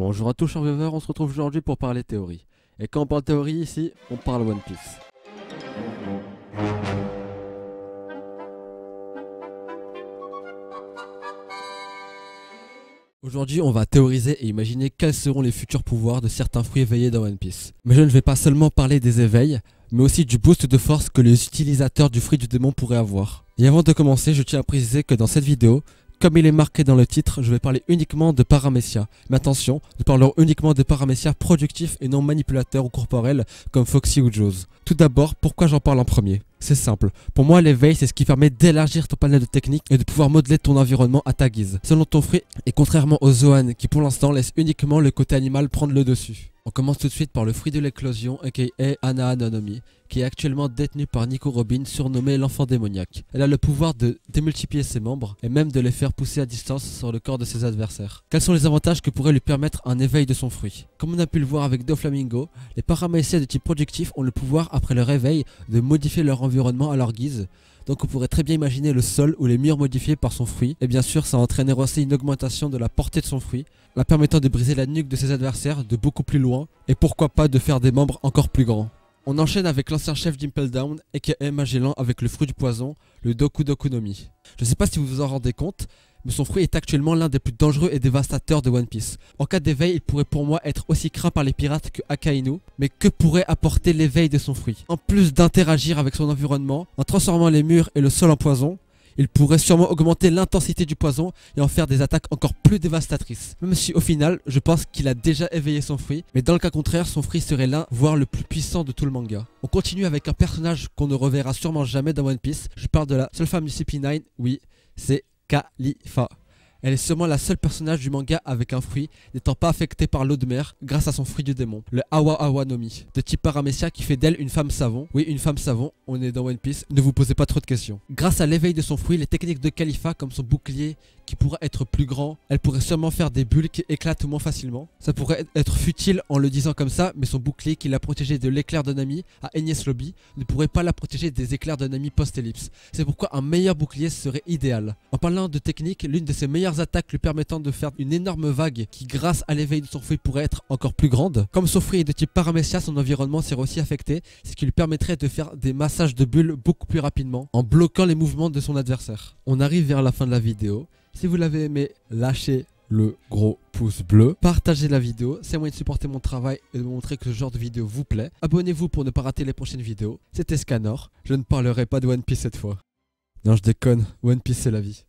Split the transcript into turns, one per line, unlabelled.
Bonjour à tous chers viewers, on se retrouve aujourd'hui pour parler théorie. Et quand on parle théorie ici, on parle One Piece. Aujourd'hui, on va théoriser et imaginer quels seront les futurs pouvoirs de certains fruits éveillés dans One Piece. Mais je ne vais pas seulement parler des éveils, mais aussi du boost de force que les utilisateurs du fruit du démon pourraient avoir. Et avant de commencer, je tiens à préciser que dans cette vidéo, comme il est marqué dans le titre, je vais parler uniquement de paramécia. Mais attention, nous parlerons uniquement de paramécia productifs et non manipulateurs ou corporels comme Foxy ou Jaws. Tout d'abord, pourquoi j'en parle en premier? C'est simple. Pour moi, l'éveil, c'est ce qui permet d'élargir ton panel de techniques et de pouvoir modeler ton environnement à ta guise, selon ton fruit, et contrairement aux Zoan qui pour l'instant laissent uniquement le côté animal prendre le dessus. On commence tout de suite par le fruit de l'éclosion, aka Anaha no Mi, qui est actuellement détenue par Nico Robin, surnommée l'enfant démoniaque. Elle a le pouvoir de démultiplier ses membres et même de les faire pousser à distance sur le corps de ses adversaires. Quels sont les avantages que pourrait lui permettre un éveil de son fruit? Comme on a pu le voir avec Doflamingo, les paramécias de type productif ont le pouvoir après le réveil de modifier leur environnement à leur guise. Donc on pourrait très bien imaginer le sol ou les murs modifiés par son fruit, et bien sûr ça entraînerait aussi une augmentation de la portée de son fruit, la permettant de briser la nuque de ses adversaires de beaucoup plus loin, et pourquoi pas de faire des membres encore plus grands. On enchaîne avec l'ancien chef d'Impel Down, aka Magellan, avec le fruit du poison, le Doku Doku no Mi. Je sais pas si vous vous en rendez compte, mais son fruit est actuellement l'un des plus dangereux et dévastateurs de One Piece. En cas d'éveil, il pourrait pour moi être aussi craint par les pirates que Akainu, mais que pourrait apporter l'éveil de son fruit? En plus d'interagir avec son environnement, en transformant les murs et le sol en poison, il pourrait sûrement augmenter l'intensité du poison et en faire des attaques encore plus dévastatrices. Même si au final, je pense qu'il a déjà éveillé son fruit, mais dans le cas contraire, son fruit serait l'un, voire le plus puissant de tout le manga. On continue avec un personnage qu'on ne reverra sûrement jamais dans One Piece. Je parle de la seule femme du CP9, oui, c'est Khalifa. Elle est sûrement la seule personnage du manga avec un fruit n'étant pas affecté par l'eau de mer grâce à son fruit du démon, le Awa Awa no Mi, de type paramécia qui fait d'elle une femme savon. Oui, une femme savon, on est dans One Piece, ne vous posez pas trop de questions. Grâce à l'éveil de son fruit, les techniques de Khalifa comme son bouclier qui pourra être plus grand, elle pourrait sûrement faire des bulles qui éclatent moins facilement. Ça pourrait être futile en le disant comme ça, mais son bouclier qui l'a protégé de l'éclair de Nami à Enies Lobby ne pourrait pas la protéger des éclairs de Nami post-ellipse. C'est pourquoi un meilleur bouclier serait idéal. En parlant de technique, l'une de ses meilleures attaques lui permettant de faire une énorme vague qui grâce à l'éveil de son fruit pourrait être encore plus grande. Comme son fruit est de type paramécia, son environnement serait aussi affecté, ce qui lui permettrait de faire des massages de bulles beaucoup plus rapidement en bloquant les mouvements de son adversaire. On arrive vers la fin de la vidéo. Si vous l'avez aimé, lâchez le gros pouce bleu, partagez la vidéo, c'est un moyen de supporter mon travail et de montrer que ce genre de vidéo vous plaît. Abonnez-vous pour ne pas rater les prochaines vidéos. C'était Scanor, je ne parlerai pas de One Piece cette fois. Non, je déconne, One Piece c'est la vie.